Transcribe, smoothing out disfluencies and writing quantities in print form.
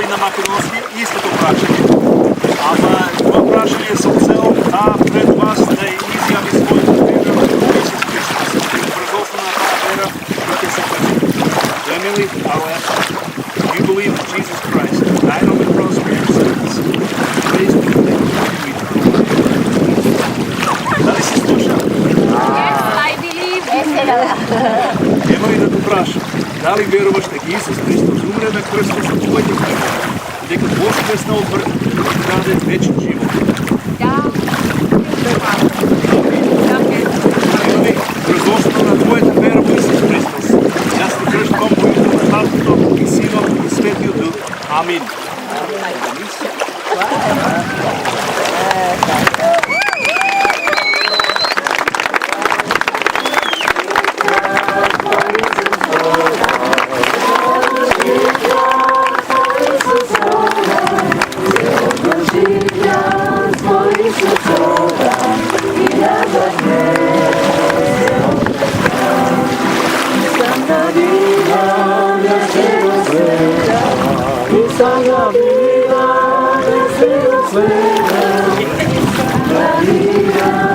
и на македонски, истото прашање. Ама това прашање е со цел пред вас да изјави својата вера во Исус Христос. Врз основа на таа вера да ќе се кажи. Emily, I'll ask you. You believe that Jesus Christ died on the cross for your sins, raised from the dead, and eternal life. Дали си слуша? Yes, I believe. Emily, да те прашам. Дали веруваш дека Исус Христос умре на крстот за твоите грехи, дека воскресна од мртвите да ти даде вечен живот? Да. Emily, врз основа на твојата вера во Исус Христос, јас те крштам во името на Татото и Синот и Светиот Дух. Амин. La vida